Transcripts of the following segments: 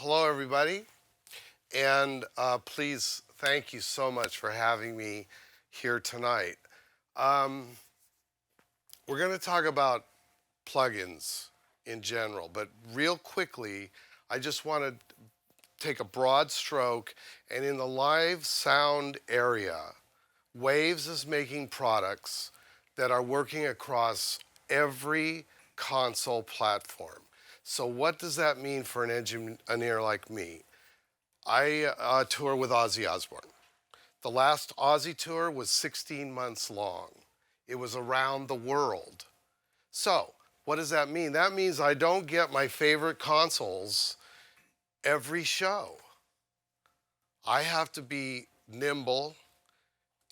Hello, everybody, and please, thank you so much for having me here tonight. Um, we're going to talk about plugins in general, but real quickly, I just want to take a broad stroke, and in the live sound area, Waves is making products that are working across every console platform. So what does that mean for an engineer like me? I tour with Ozzy Osbourne. The last Ozzy tour was 16 months long. It was around the world. So what does that mean? That means I don't get my favorite consoles every show. I have to be nimble,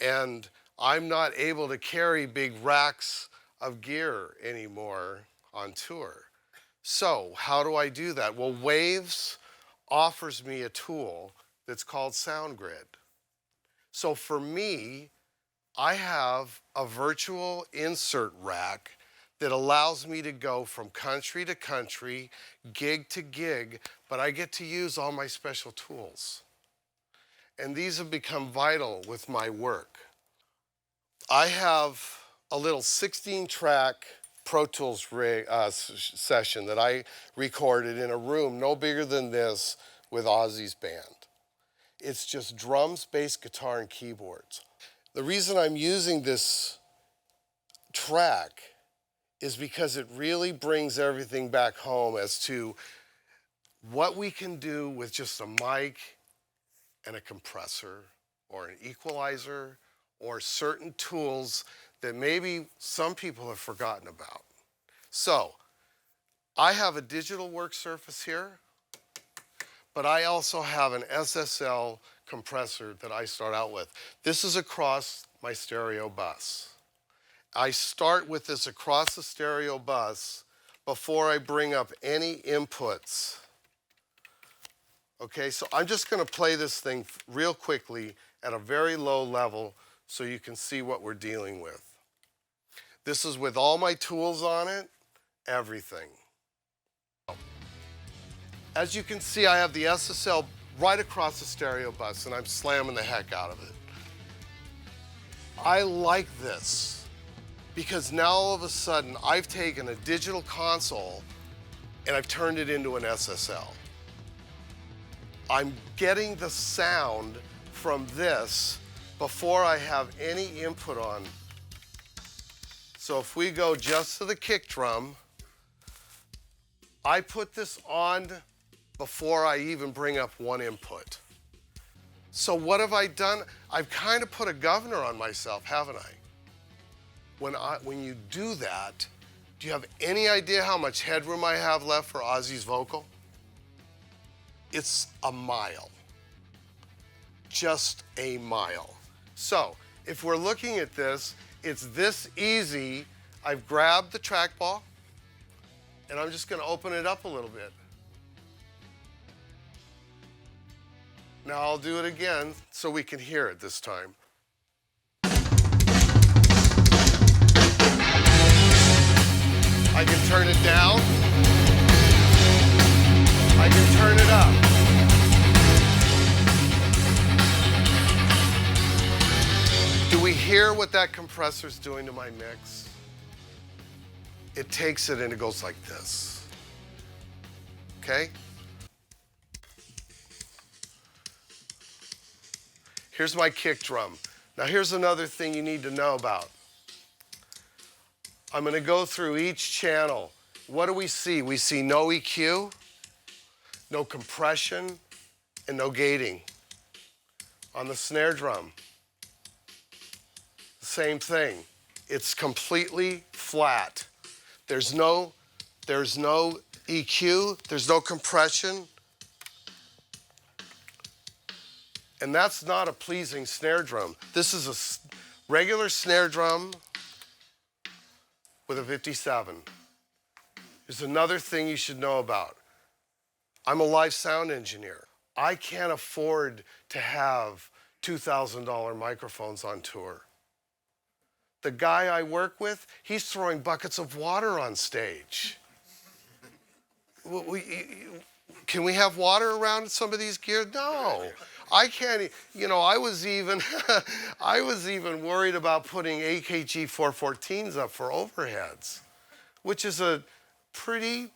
and I'm not able to carry big racks of gear anymore on tour. So how do I do that? Well, Waves offers me a tool that's called SoundGrid. So for me, I have a virtual insert rack that allows me to go from country to country, gig to gig, but I get to use all my special tools. And these have become vital with my work. I have a little 16-track Pro Tools session that I recorded in a room no bigger than this with Ozzy's band. It's just drums, bass, guitar, and keyboards. The reason I'm using this track is because it really brings everything back home as to what we can do with just a mic and a compressor or an equalizer or certain tools that maybe some people have forgotten about. So I have a digital work surface here, but I also have an Ssl compressor that I start out with. This is across my stereo bus. I start with this across the stereo bus before I bring up any inputs. Okay, so I'm just going to play this thing real quickly at a very low level so you can see what we're dealing with. This is with all my tools on it, everything. As you can see, I have the Ssl right across the stereo bus, and I'm slamming the heck out of it. I like this because now all of a sudden I've taken a digital console and I've turned it into an SSL. I'm getting the sound from this before I have any input on. So if we go just to the kick drum, I put this on before I even bring up one input. So what have I done? I've kind of put a governor on myself, haven't I? When you do that, do you have any idea how much headroom I have left for Ozzy's vocal? It's a mile. Just a mile. So if we're looking at this, it's this easy. I've grabbed the trackball, and I'm just going to open it up a little bit. Now I'll do it again so we can hear it this time. I can turn it down. I can turn it up. Do we hear what that compressor's doing to my mix? It takes it and it goes like this. Okay? Here's my kick drum. Now here's another thing you need to know about. I'm going to go through each channel. What do we see? We see no EQ, no compression, and no gating. On the snare drum, same thing. It's completely flat. There's no EQ, there's no compression. And that's not a pleasing snare drum. This is a regular snare drum with a 57. There's another thing you should know about. I'm a live sound engineer. I can't afford to have $2,000 microphones on tour. The guy I work with, he's throwing buckets of water on stage. Can we have water around some of these gears? No. I can't, I was even, I was even worried about putting AKG 414s up for overheads, which is a pretty,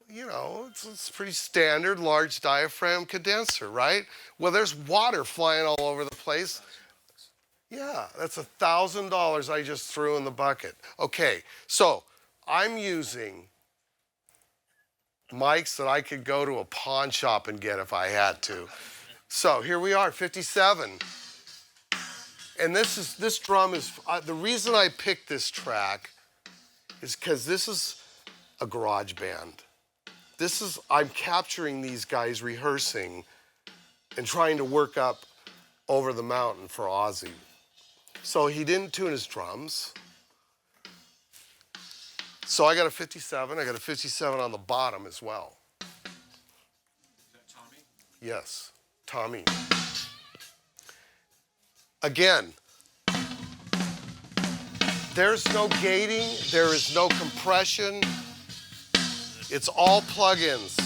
it's pretty standard large diaphragm condenser, right? Well, there's water flying all over the place. Yeah, that's $1,000 I just threw in the bucket. Okay, so I'm using mics that I could go to a pawn shop and get if I had to. So here we are, 57. And this drum is, the reason I picked this track is because this is a garage band. I'm capturing these guys rehearsing and trying to work up over the mountain for Ozzy. So he didn't tune his drums. So I got a 57. I got a 57 on the bottom as well. Is that Tommy? Yes, Tommy. Again, there's no gating. There is no compression. It's all plugins.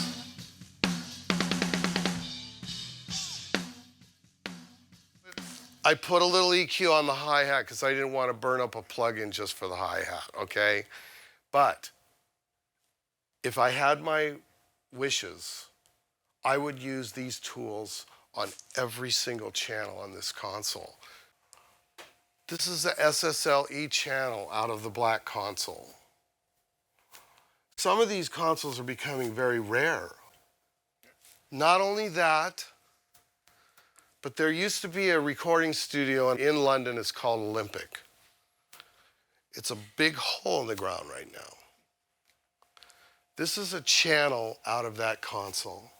I put a little EQ on the hi-hat because I didn't want to burn up a plugin just for the hi-hat, okay? But if I had my wishes, I would use these tools on every single channel on this console. This is the Ssl channel out of the black console. Some of these consoles are becoming very rare. Not only that, but there used to be a recording studio in London. It's called Olympic. It's a big hole in the ground right now. This is a channel out of that console.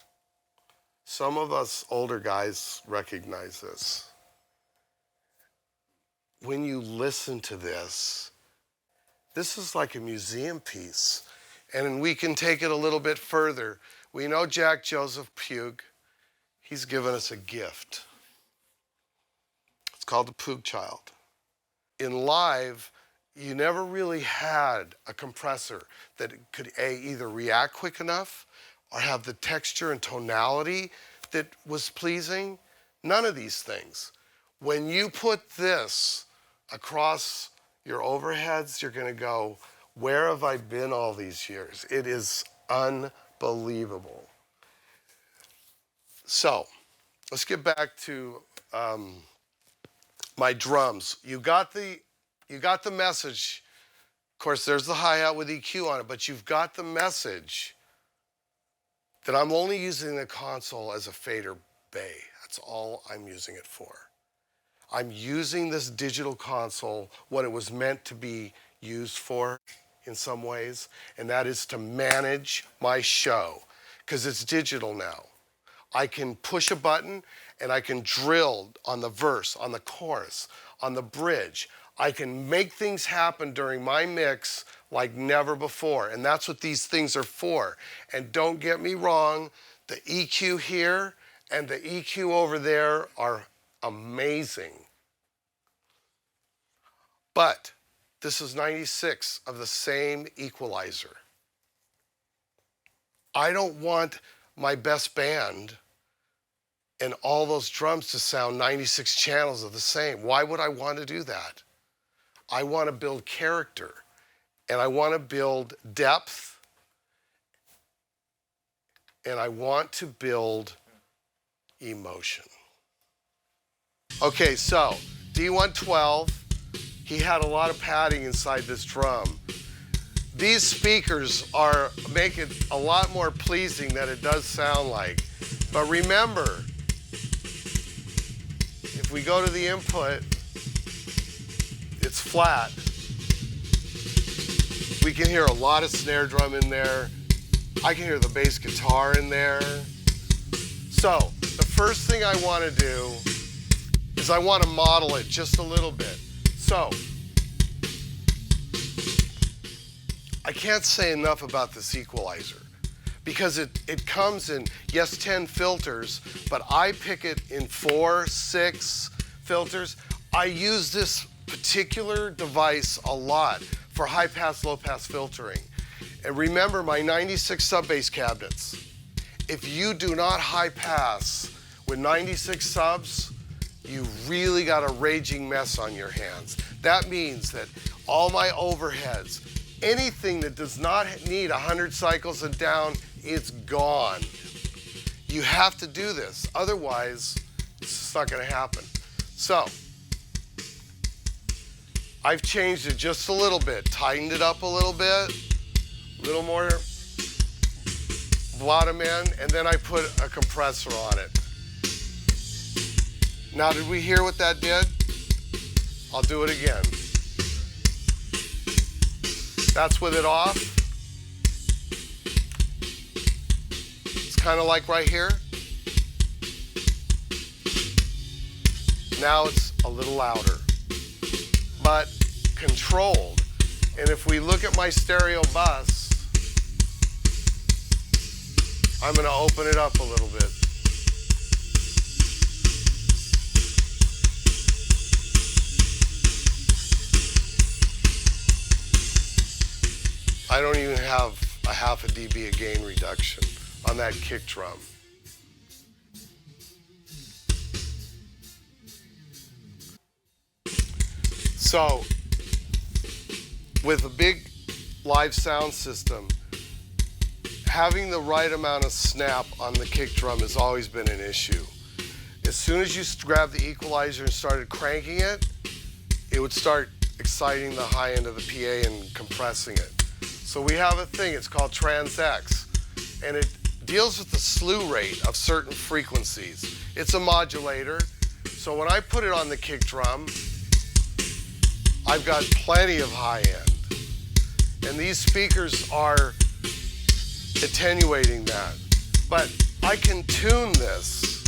Some of us older guys recognize this. When you listen to this, this is like a museum piece. And we can take it a little bit further. We know Jack Joseph Puig. He's given us a gift. It's called the Puig Child. In live, you never really had a compressor that could either react quick enough or have the texture and tonality that was pleasing. None of these things. When you put this across your overheads, you're going to go, where have I been all these years? It is unbelievable. So let's get back to my drums. You got the message. Of course, there's the hi-hat with EQ on it, but you've got the message that I'm only using the console as a fader bay. That's all I'm using it for. I'm using this digital console what it was meant to be used for in some ways, and that is to manage my show, because it's digital now. I can push a button and I can drill on the verse, on the chorus, on the bridge. I can make things happen during my mix like never before, and that's what these things are for. And don't get me wrong, the EQ here and the EQ over there are amazing. But this is 96 of the same equalizer. I don't want my best band and all those drums to sound 96 channels of the same. Why would I want to do that? I want to build character, and I want to build depth, and I want to build emotion. Okay, so D112, he had a lot of padding inside this drum. These speakers make it a lot more pleasing than it does sound like. But remember, if we go to the input, it's flat. We can hear a lot of snare drum in there. I can hear the bass guitar in there. So the first thing I want to do is I want to model it just a little bit. So I can't say enough about this equalizer because it comes in, yes, 10 filters, but I pick it in 4, 6 filters. I use this particular device a lot for high-pass, low-pass filtering. And remember my 96 sub-bass cabinets. if you do not high pass with 96 subs, you really got a raging mess on your hands. That means that all my overheads, anything that does not need 100 cycles and down, it's gone. You have to do this, otherwise it's not going to happen. So I've changed it just a little bit, tightened it up a little bit, a little more bottom end, and then I put a compressor on it. Now, did we hear what that did? I'll do it again. That's with it off. It's kind of like right here. Now it's a little louder, but controlled. And if we look at my stereo bus, I'm going to open it up a little bit. I don't even have a half a dB of gain reduction on that kick drum. So, with a big live sound system, having the right amount of snap on the kick drum has always been an issue. As soon as you grabbed the equalizer and started cranking it, it would start exciting the high end of the PA and compressing it. So we have a thing, it's called Trans-X, and it deals with the slew rate of certain frequencies. It's a modulator, so when I put it on the kick drum, I've got plenty of high end. And these speakers are attenuating that. But I can tune this.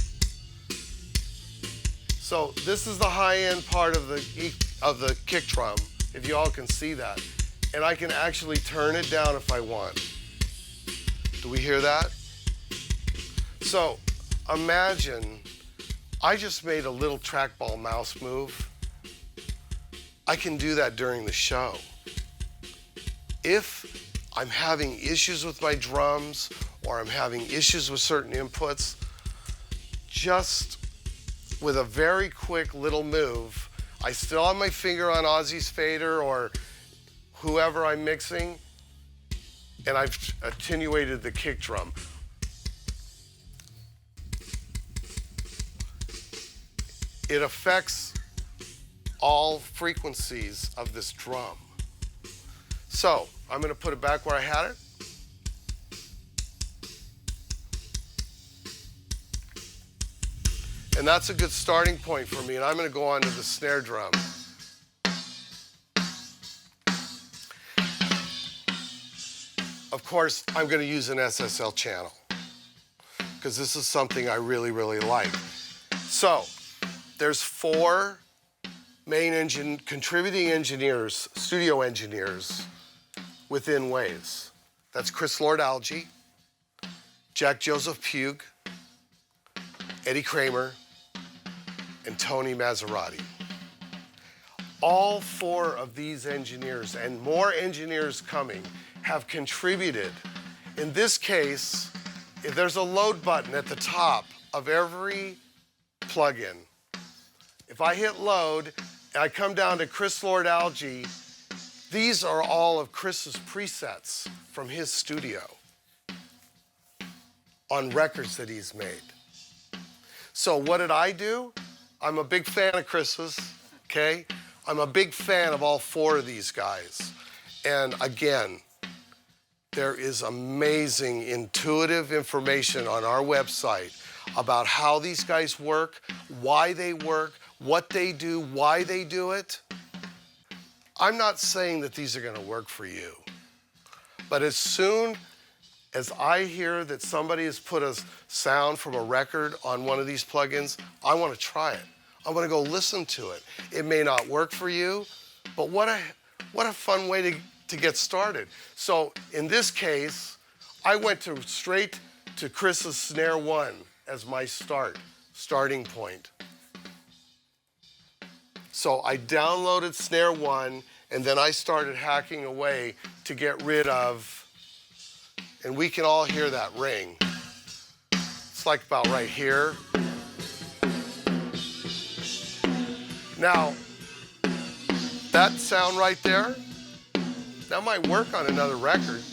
So this is the high end part of the kick drum, if you all can see that. And I can actually turn it down if I want. Do we hear that? So imagine I just made a little trackball mouse move. I can do that during the show. If I'm having issues with my drums or I'm having issues with certain inputs, just with a very quick little move, I still have my finger on Ozzy's fader or whoever I'm mixing, and I've attenuated the kick drum. It affects all frequencies of this drum. So I'm going to put it back where I had it. And that's a good starting point for me, and I'm going to go on to the snare drum. Of course, I'm going to use an Ssl channel because this is something I really, really like. So there's 4 main contributing engineers, studio engineers within Waves. That's Chris Lord-Alge, Jack Joseph Pugue, Eddie Kramer, and Tony Maserati. All 4 of these engineers, and more engineers coming, have contributed. In this case, if there's a load button at the top of every plugin, if I hit load and I come down to Chris Lord-Alge, these are all of Chris's presets from his studio on records that he's made. So what did I do? I'm a big fan of Chris's, okay? I'm a big fan of all 4 of these guys. And again, there is amazing intuitive information on our website about how these guys work, why they work, what they do, why they do it. I'm not saying that these are going to work for you, but as soon as I hear that somebody has put a sound from a record on one of these plugins, I want to try it. I want to go listen to it. It may not work for you, but what a fun way to get started. So in this case, I went straight to Chris's Snare 1 as my starting point. So I downloaded Snare 1, and then I started hacking away to get rid of, and we can all hear that ring. like about right here. Now, that sound right there, that might work on another record.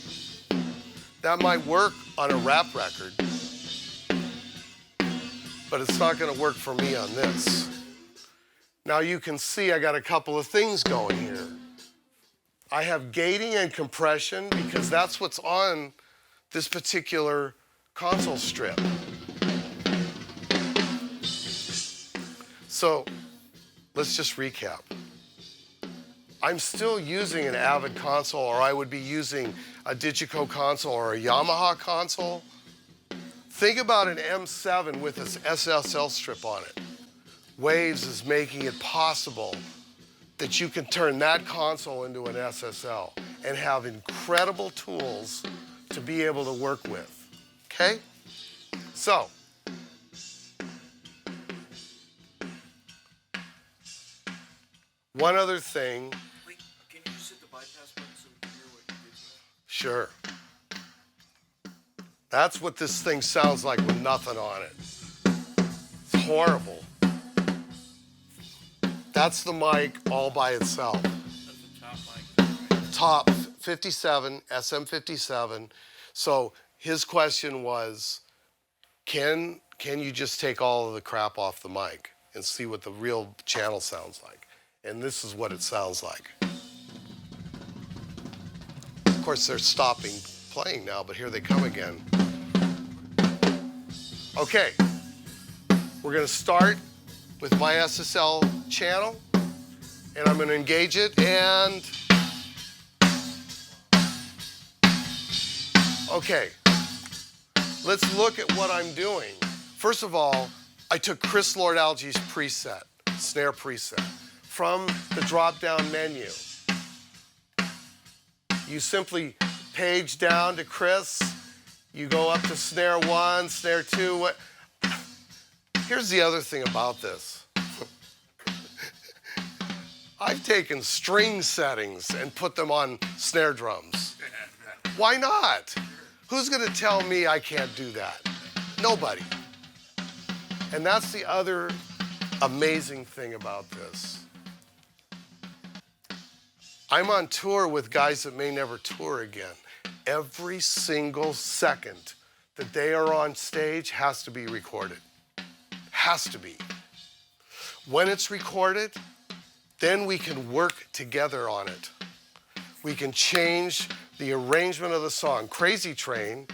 That might work on a rap record. But it's not going to work for me on this. Now you can see I got a couple of things going here. I have gating and compression because that's what's on this particular console strip. So let's just recap. I'm still using an Avid console, or I would be using a Digico console or a Yamaha console. Think about an M7 with this SSL strip on it. Waves is making it possible that you can turn that console into an SSL and have incredible tools to be able to work with. Okay? So, one other thing. Wait, can you just hit the bypass button so we can hear what you did? Sure. That's what this thing sounds like with nothing on it. It's horrible. That's the mic all by itself. That's the top mic. Right? Top 57, SM57. So his question was, can you just take all of the crap off the mic and see what the real channel sounds like? And this is what it sounds like. Of course, they're stopping playing now, but here they come again. Okay, we're going to start with my SSL channel, and I'm going to engage it, and okay, let's look at what I'm doing. First of all, I took Chris Lord-Alge's preset, snare preset, from the drop-down menu. You simply page down to Chris, you go up to snare 1, snare 2. Here's the other thing about this. I've taken string settings and put them on snare drums. Why not? Who's going to tell me I can't do that? Nobody. And that's the other amazing thing about this. I'm on tour with guys that may never tour again. Every single second that they are on stage has to be recorded. Has to be. When it's recorded, then we can work together on it. We can change the arrangement of the song. Crazy Train,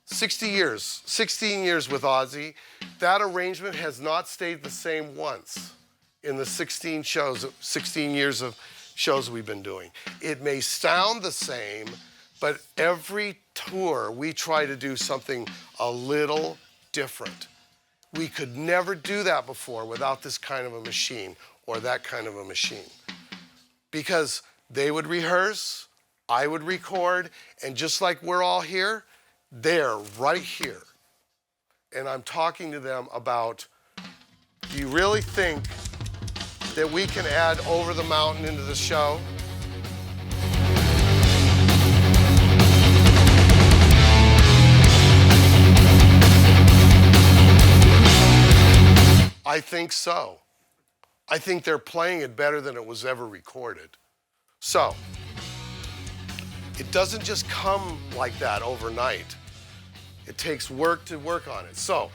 16 years with Ozzy. That arrangement has not stayed the same once in the 16 years of shows we've been doing. It may sound the same, but every tour we try to do something a little different. We could never do that before without this kind of a machine or that kind of a machine. Because they would rehearse, I would record, and just like we're all here, they're right here. And I'm talking to them about, do you really think that we can add Over the Mountain into the show? I think so. I think they're playing it better than it was ever recorded. So, it doesn't just come like that overnight. It takes work to work on it. So,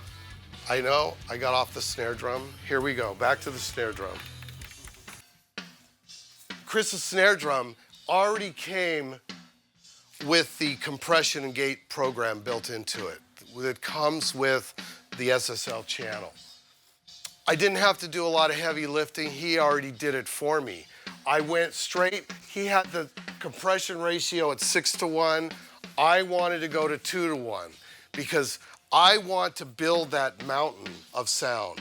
I know I got off the snare drum. Here we go, back to the snare drum. Chris's snare drum already came with the compression and gate program built into it. It comes with the SSL channel. I didn't have to do a lot of heavy lifting. He already did it for me. I went straight. He had the compression ratio at 6:1. I wanted to go to 2:1 because I want to build that mountain of sound.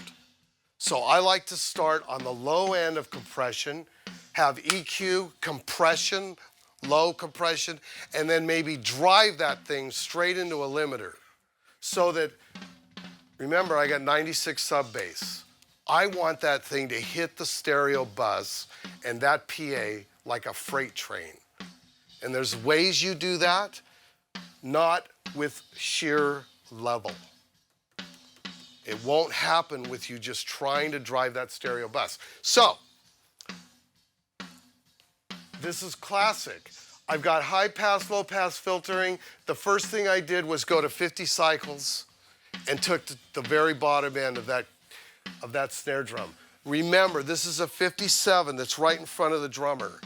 So I like to start on the low end of compression, have EQ, compression, low compression, and then maybe drive that thing straight into a limiter. So that, remember, I got 96 sub bass. I want that thing to hit the stereo bus and that PA like a freight train. And there's ways you do that, not with sheer level. It won't happen with you just trying to drive that stereo bus. So, this is classic. I've got high pass, low pass filtering. The first thing I did was go to 50 cycles and took the very bottom end of that snare drum. Remember, this is a 57 that's right in front of the drummer.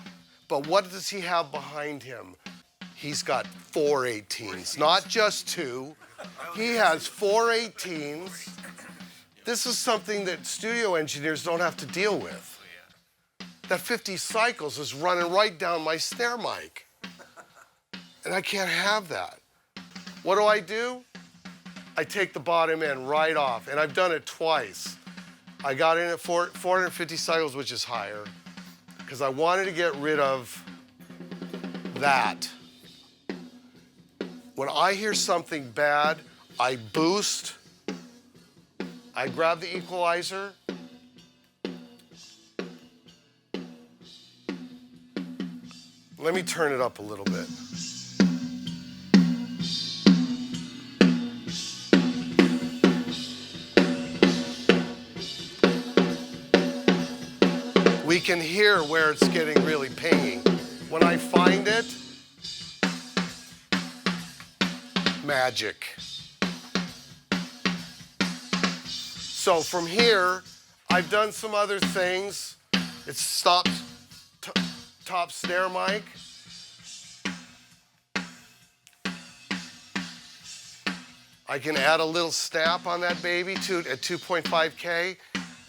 But what does he have behind him? He's got 4 18s, not just 2. He has 4 18s. This is something that studio engineers don't have to deal with. That 50 cycles is running right down my snare mic. And I can't have that. What do? I take the bottom end right off, and I've done it twice. I got in at 450 cycles, which is higher, because I wanted to get rid of that. When I hear something bad, I boost, I grab the equalizer, let me turn it up a little bit. We can hear where it's getting really pingy. When I find it, magic. So from here, I've done some other things. It's stopped top snare mic. I can add a little snap on that baby at 2.5K.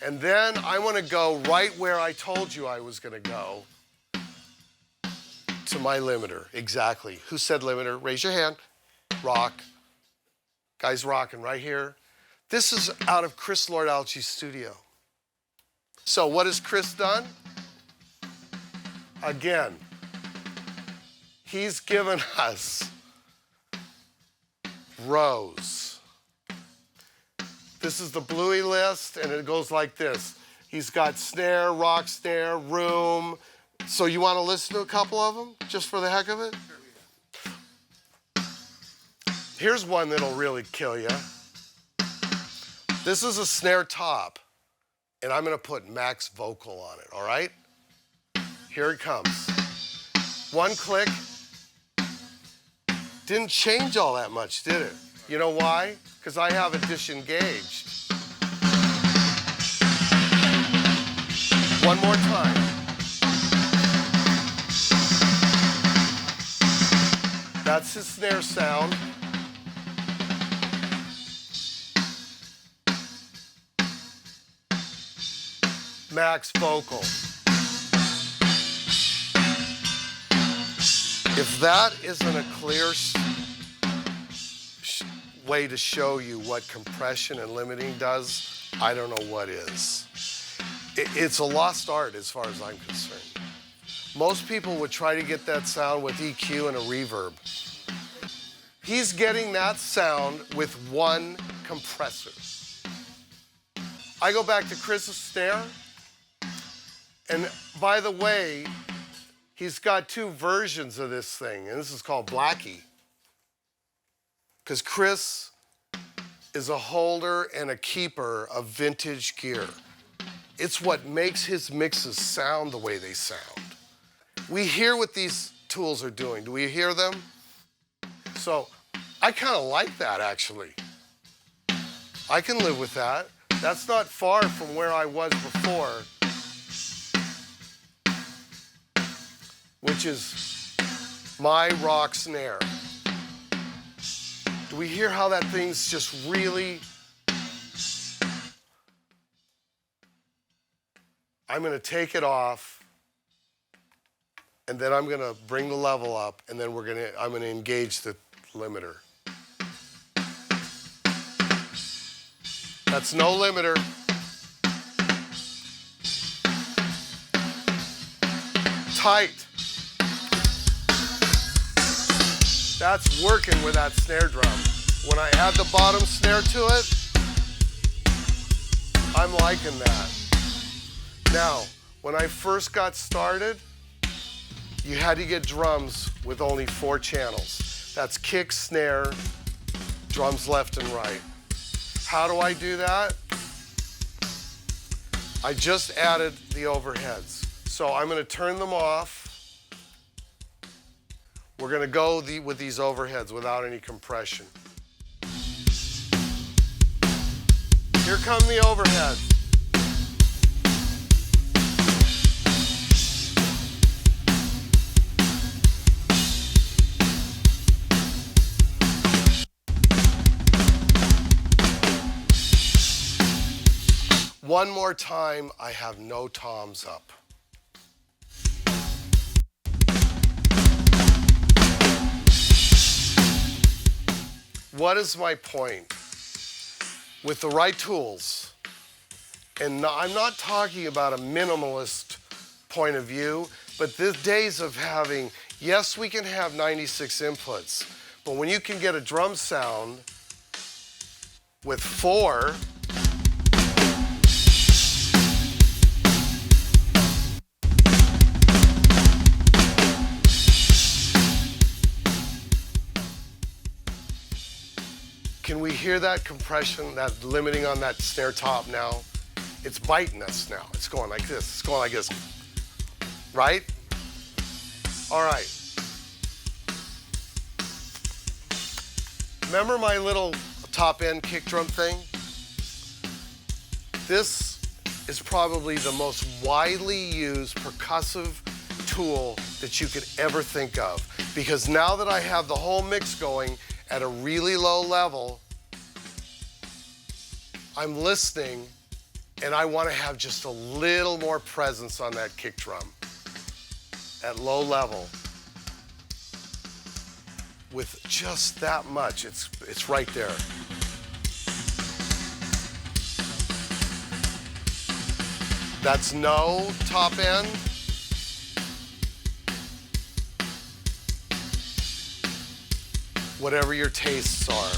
And then I want to go right where I told you I was going to go, to my limiter. Exactly. Who said limiter? Raise your hand. Rock. Guys rocking right here. This is out of Chris Lord-Alge's studio. So what has Chris done? Again, he's given us rows. This is the Bluey list, and it goes like this. He's got snare, rock snare, room. So you want to listen to a couple of them, just for the heck of it? Here's one that'll really kill you. This is a snare top, and I'm going to put max vocal on it, all right? Here it comes. One click. Didn't change all that much, did it? You know why? Because I have it disengaged. One more time. That's his snare sound. Max vocal. If that isn't a clear way to show you what compression and limiting does, I don't know what is. It's a lost art as far as I'm concerned. Most people would try to get that sound with EQ and a reverb. He's getting that sound with one compressor. I go back to Chris's snare, and by the way, he's got 2 versions of this thing, and this is called Blackie. Because Chris is a holder and a keeper of vintage gear. It's what makes his mixes sound the way they sound. We hear what these tools are doing. Do we hear them? So I kind of like that, actually. I can live with that. That's not far from where I was before, which is my rock snare. Do we hear how that thing's just really... I'm going to take it off, and then I'm going to bring the level up, and then I'm going to engage the limiter. That's no limiter. Tight. That's working with that snare drum. When I add the bottom snare to it, I'm liking that. Now, when I first got started, you had to get drums with only 4 channels. That's kick, snare, drums left and right. How do I do that? I just added the overheads. So I'm going to turn them off. We're going to go with these overheads without any compression. Here come the overheads. One more time, I have no toms up. What is my point? With the right tools, and I'm not talking about a minimalist point of view, but the days of having, yes, we can have 96 inputs, but when you can get a drum sound with 4, can we hear that compression, that limiting on that snare top now? It's biting us now. It's going like this. It's going like this. Right? All right. Remember my little top end kick drum thing? This is probably the most widely used percussive tool that you could ever think of. Because now that I have the whole mix going at a really low level, I'm listening and I want to have just a little more presence on that kick drum at low level. With just that much, it's right there. That's no top end. Whatever your tastes are.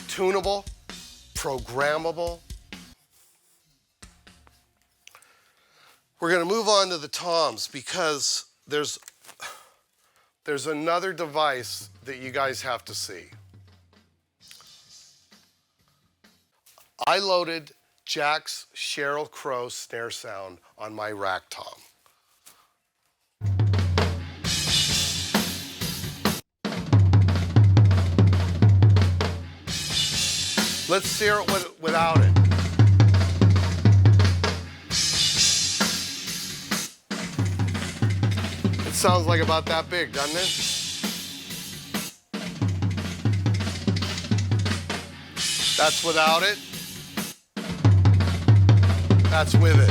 Tunable, programmable. We're going to move on to the toms because there's another device that you guys have to see. I loaded Jack's Sheryl Crow snare sound on my rack tom. Let's hear it without it. It sounds like about that big, doesn't it? That's without it. That's with it.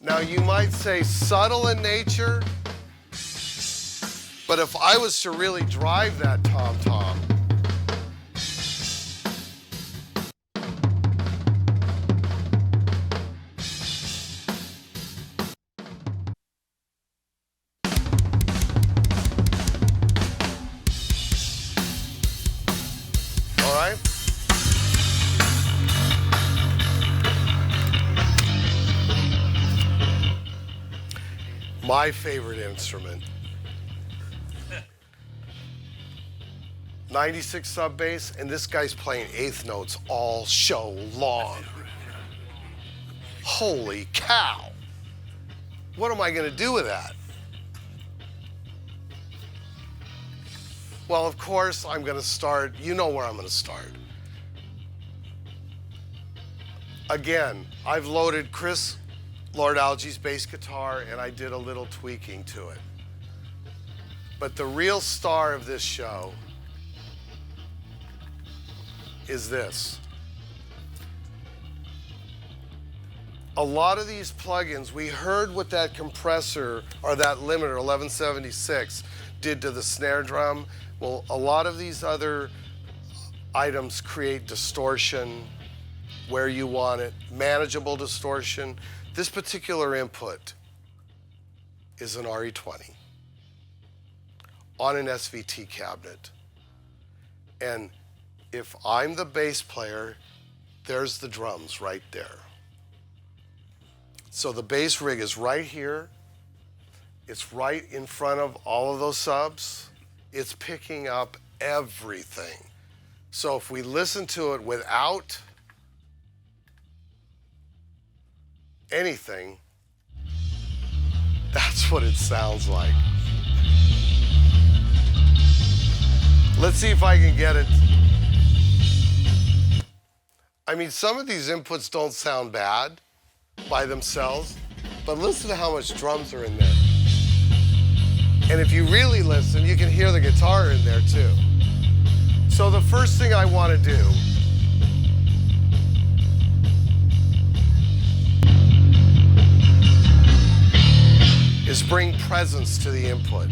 Now you might say subtle in nature, but if I was to really drive that tom-tom, my favorite instrument. 96 sub bass, and this guy's playing eighth notes all show long. Holy cow. What am I going to do with that? Well, of course, I'm going to start, you know where I'm going to start. Again, I've loaded Chris Lord Alge's bass guitar, and I did a little tweaking to it. But the real star of this show is this. A lot of these plugins, we heard what that compressor or that limiter 1176 did to the snare drum. Well, a lot of these other items create distortion where you want it, manageable distortion. This particular input is an RE20 on an SVT cabinet. And if I'm the bass player, there's the drums right there. So the bass rig is right here. It's right in front of all of those subs. It's picking up everything. So if we listen to it without anything, that's what it sounds like. Let's see if I can get it. I mean, some of these inputs don't sound bad by themselves, but listen to how much drums are in there. And if you really listen, you can hear the guitar in there too. So the first thing I want to do is bring presence to the input.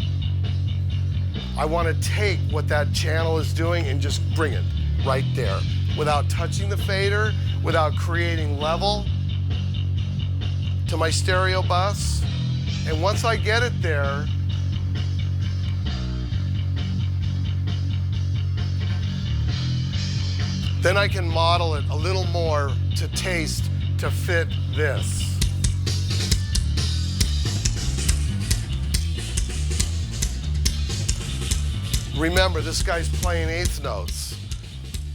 I want to take what that channel is doing and just bring it right there without touching the fader, without creating level to my stereo bus. And once I get it there, then I can model it a little more to taste to fit this. Remember, this guy's playing eighth notes.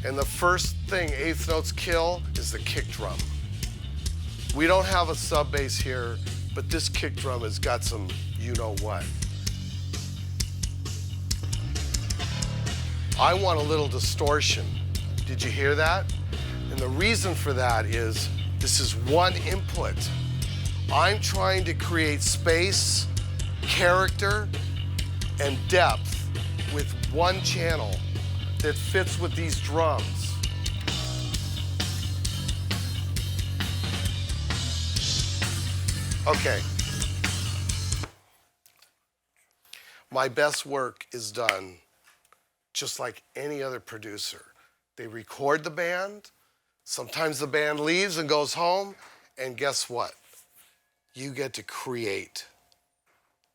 And the first thing eighth notes kill is the kick drum. We don't have a sub bass here, but this kick drum has got some you-know-what. I want a little distortion. Did you hear that? And the reason for that is this is one input. I'm trying to create space, character, and depth with one channel that fits with these drums. Okay. My best work is done just like any other producer. They record the band. Sometimes the band leaves and goes home, and guess what? You get to create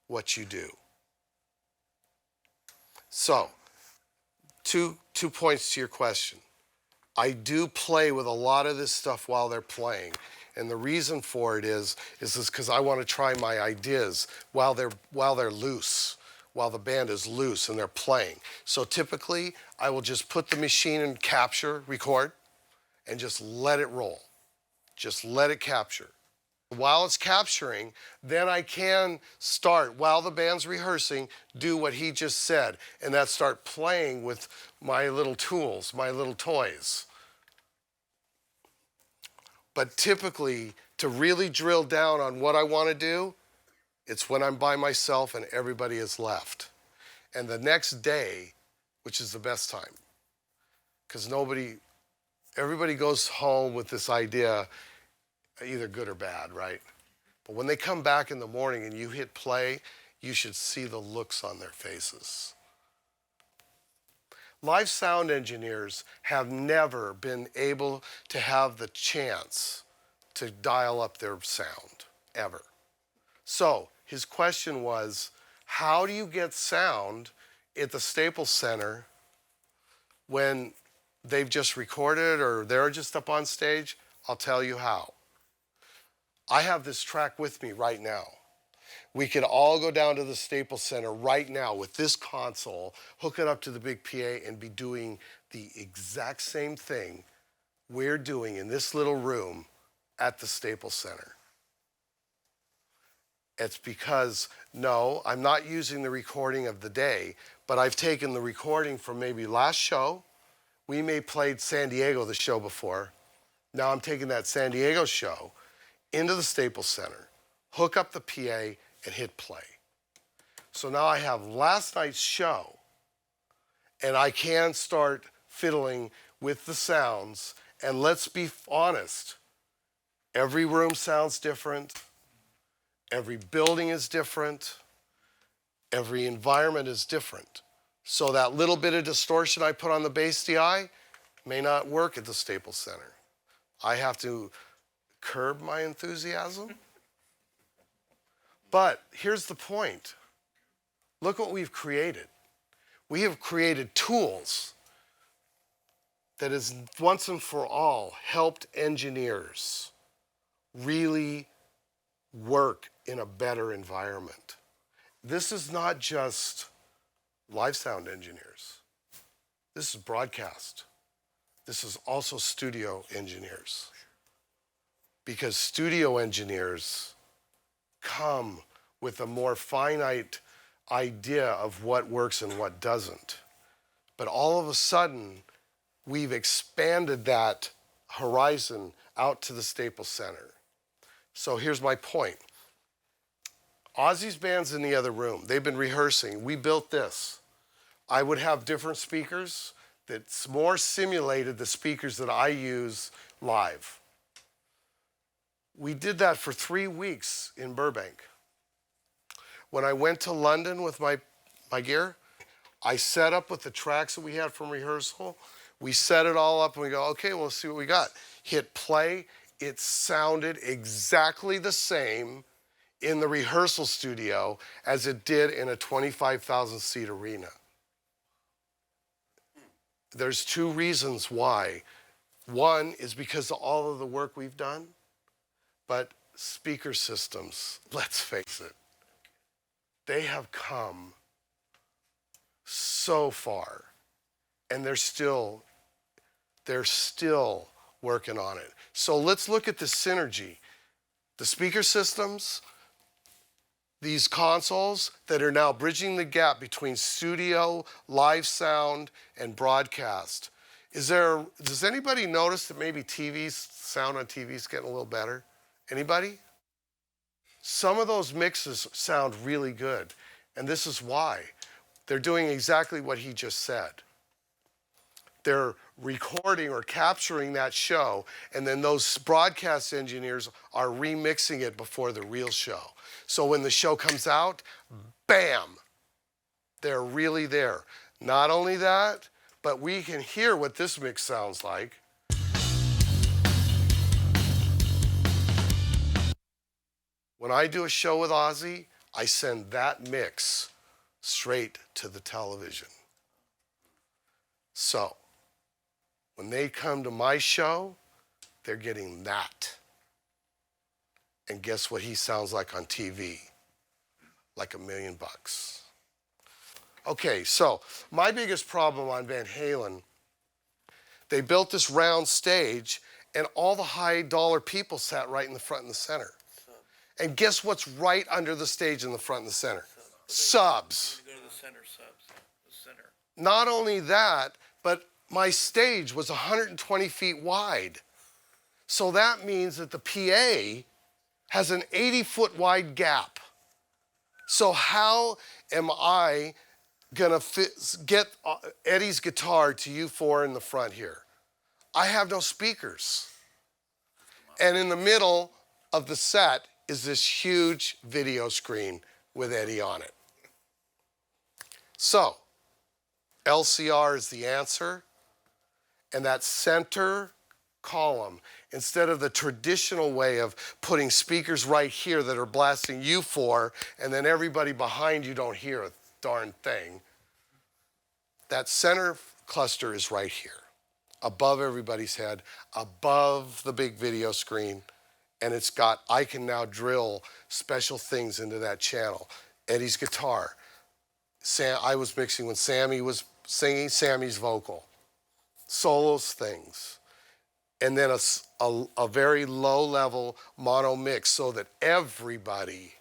what you do. So, two points to your question. I do play with a lot of this stuff while they're playing. And the reason for it is because I want to try my ideas while they're loose, while the band is loose and they're playing. So typically, I will just put the machine in capture, record, and just let it roll. Just let it capture. While it's capturing, then I can start, while the band's rehearsing, do what he just said, and that's start playing with my little tools, my little toys. But typically, to really drill down on what I want to do, it's when I'm by myself and everybody is left. And the next day, which is the best time, because everybody goes home with this idea, either good or bad, right? But when they come back in the morning and you hit play, you should see the looks on their faces. Live sound engineers have never been able to have the chance to dial up their sound, ever. So his question was, how do you get sound at the Staples Center when they've just recorded or they're just up on stage? I'll tell you how. I have this track with me right now. We could all go down to the Staples Center right now with this console, hook it up to the big PA, and be doing the exact same thing we're doing in this little room at the Staples Center. It's because, no, I'm not using the recording of the day, but I've taken the recording from maybe last show. We may played San Diego the show before. Now I'm taking that San Diego show into the Staples Center, hook up the PA, and hit play. So now I have last night's show, and I can start fiddling with the sounds. And let's be honest, every room sounds different. Every building is different. Every environment is different. So that little bit of distortion I put on the bass DI may not work at the Staples Center. I have to curb my enthusiasm. But here's the point. Look what we've created. We have created tools that has once and for all helped engineers really work in a better environment. This is not just live sound engineers. This is broadcast. This is also studio engineers. Because studio engineers come with a more finite idea of what works and what doesn't. But all of a sudden, we've expanded that horizon out to the Staples Center. So here's my point. Ozzy's band's in the other room. They've been rehearsing. We built this. I would have different speakers that's more simulated the speakers that I use live. We did that for 3 weeks in Burbank. When I went to London with my gear, I set up with the tracks that we had from rehearsal. We set it all up and we go, okay, we'll see what we got. Hit play. It sounded exactly the same in the rehearsal studio as it did in a 25,000 seat arena. There's 2 reasons why. One is because of all of the work we've done, but speaker systems, let's face it, they have come so far, and they're still working on it. So let's look at the synergy. The speaker systems, these consoles that are now bridging the gap between studio, live sound, and broadcast. Does anybody notice that maybe sound on TV's getting a little better? Anybody? Some of those mixes sound really good, and this is why. They're doing exactly what he just said. They're recording or capturing that show, and then those broadcast engineers are remixing it before the real show. So when the show comes out, bam, they're really there. Not only that, but we can hear what this mix sounds like. When I do a show with Ozzy, I send that mix straight to the television. So when they come to my show, they're getting that. And guess what he sounds like on TV? Like $1 million. Okay, so my biggest problem on Van Halen, they built this round stage and all the high dollar people sat right in the front and the center. And guess what's right under the stage in the front and the center? Subs. Go to the center, subs. The center. Not only that, but my stage was 120 feet wide. So that means that the PA has an 80-foot wide gap. So how am I gonna get Eddie's guitar to U4 in the front here? I have no speakers. And in the middle of the set is this huge video screen with Eddie on it. So, LCR is the answer, and that center column, instead of the traditional way of putting speakers right here that are blasting U4, and then everybody behind you don't hear a darn thing, that center cluster is right here, above everybody's head, above the big video screen, and I can now drill special things into that channel. Eddie's guitar. I was mixing when Sammy was singing, Sammy's vocal. Solos things. And then a very low level mono mix so that everybody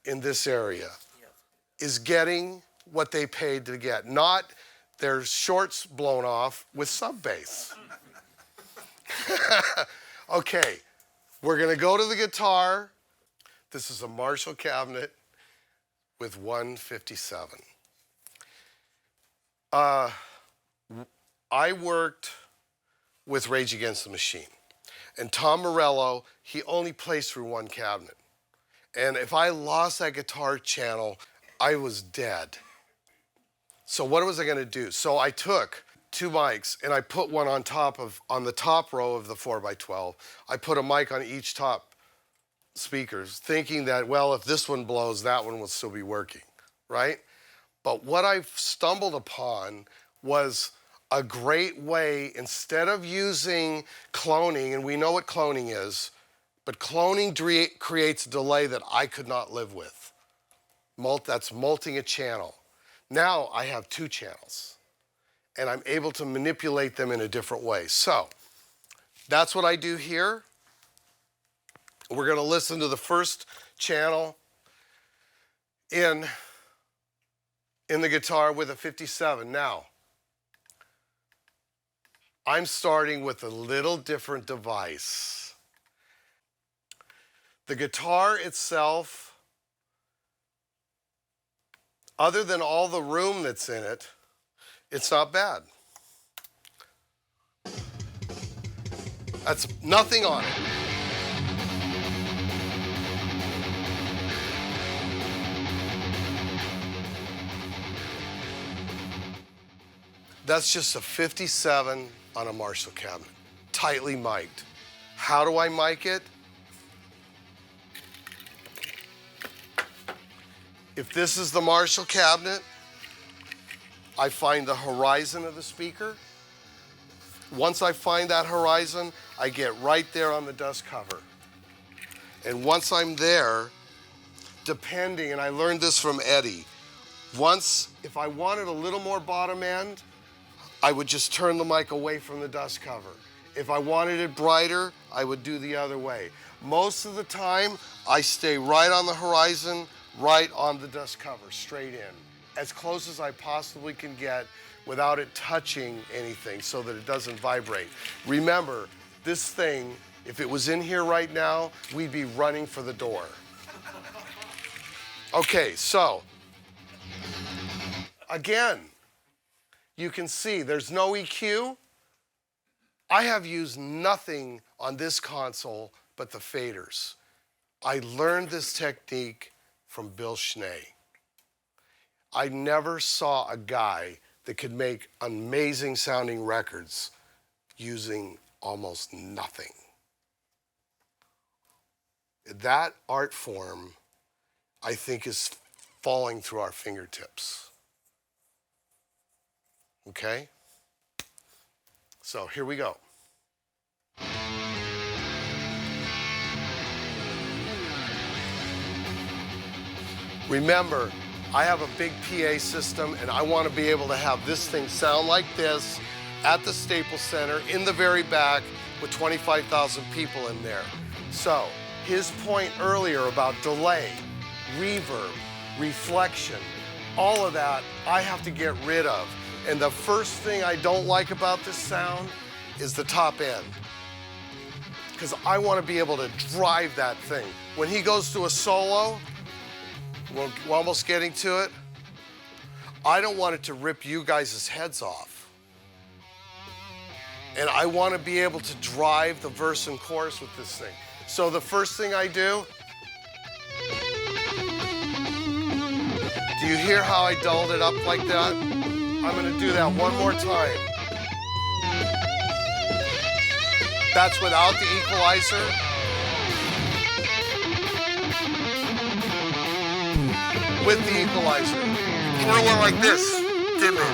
in this area is getting what they paid to get. Not their shorts blown off with sub bass. Okay. We're gonna go to the guitar. This is a Marshall cabinet with 157. I worked with Rage Against the Machine. And Tom Morello, he only plays through one cabinet. And if I lost that guitar channel, I was dead. So what was I gonna do? So I took 2 mics, and I put one on the top row of the 4x12. I put a mic on each top speakers, thinking that, well, if this one blows, that one will still be working, right? But what I stumbled upon was a great way, instead of using cloning, and we know what cloning is, but cloning creates a delay that I could not live with. That's multing a channel. Now I have 2 channels. and I'm able to manipulate them in a different way. So that's what I do here. We're going to listen to the first channel in the guitar with a 57. Now, I'm starting with a little different device. The guitar itself, other than all the room that's in it, it's not bad. That's nothing on it. That's just a 57 on a Marshall cabinet, tightly mic'd. How do I mic it? If this is the Marshall cabinet, I find the horizon of the speaker. Once I find that horizon, I get right there on the dust cover. And once I'm there, depending, and I learned this from Eddie, if I wanted a little more bottom end, I would just turn the mic away from the dust cover. If I wanted it brighter, I would do the other way. Most of the time, I stay right on the horizon, right on the dust cover, straight in, as close as I possibly can get without it touching anything so that it doesn't vibrate. Remember, this thing, if it was in here right now, we'd be running for the door. Okay, so, again, you can see there's no EQ. I have used nothing on this console but the faders. I learned this technique from Bill Schnee. I never saw a guy that could make amazing sounding records using almost nothing. That art form, I think, is falling through our fingertips. Okay? So here we go. Remember, I have a big PA system and I want to be able to have this thing sound like this at the Staples Center in the very back with 25,000 people in there. So his point earlier about delay, reverb, reflection, all of that I have to get rid of. And the first thing I don't like about this sound is the top end, because I want to be able to drive that thing. When he goes to a solo, we're almost getting to it, I don't want it to rip you guys' heads off. And I want to be able to drive the verse and chorus with this thing. So the first thing I do you hear how I dulled it up like that? I'm going to do that one more time. That's without the equalizer. With the equalizer. It went like this, didn't it?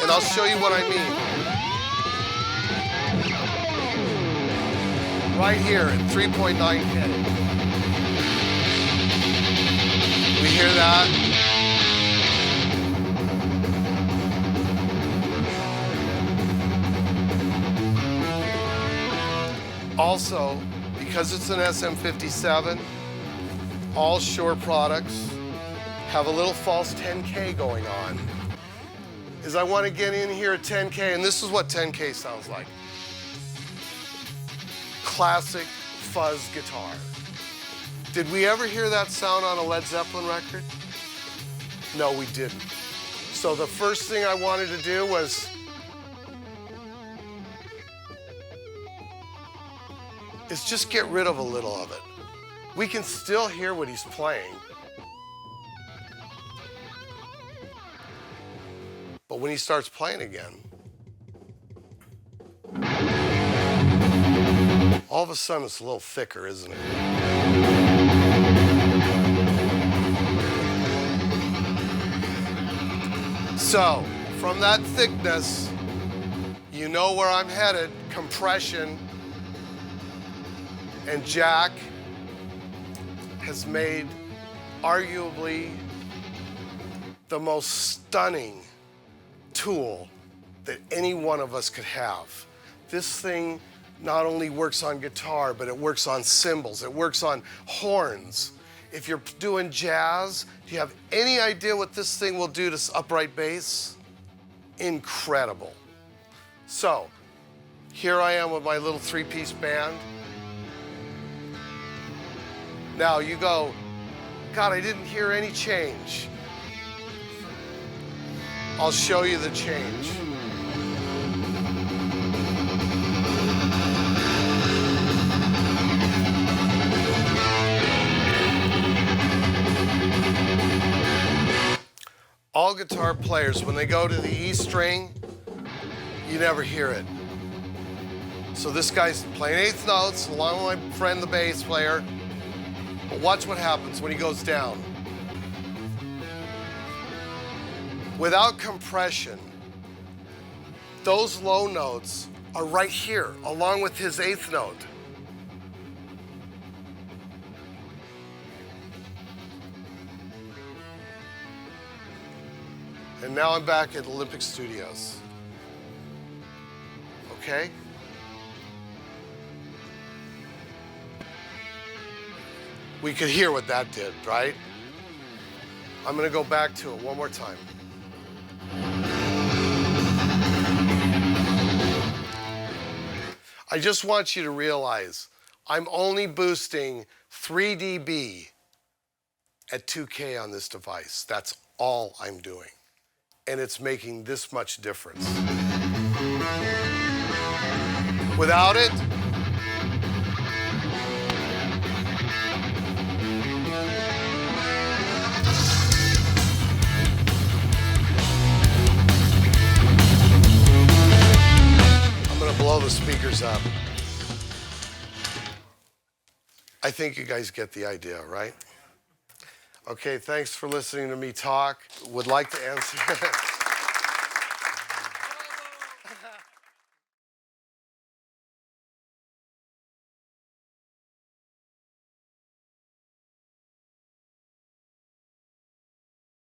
And I'll show you what I mean. Right here at 3.9K. We hear that? Also, because it's an SM57, all Shure products have a little false 10K going on. Is I want to get in here at 10K, and this is what 10K sounds like. Classic fuzz guitar. Did we ever hear that sound on a Led Zeppelin record? No, we didn't. So the first thing I wanted to do was just get rid of a little of it. We can still hear what he's playing. But when he starts playing again, all of a sudden it's a little thicker, isn't it? So, from that thickness, you know where I'm headed, compression. And Jack has made arguably the most stunning tool that any one of us could have. This thing not only works on guitar, but it works on cymbals, it works on horns. If you're doing jazz, do you have any idea what this thing will do to upright bass? Incredible. So, here I am with my little three-piece band. Now you go, God, I didn't hear any change. I'll show you the change. All guitar players, when they go to the E string, you never hear it. So this guy's playing eighth notes along with my friend, the bass player. But watch what happens when he goes down. Without compression, those low notes are right here, along with his eighth note. And now I'm back at Olympic Studios. Okay? We could hear what that did, right? I'm gonna go back to it one more time. I just want you to realize I'm only boosting 3 dB at 2K on this device. That's all I'm doing. And it's making this much difference. Without it, I'm gonna blow the speakers up. I think you guys get the idea, right? Okay, thanks for listening to me talk. Would like to answer.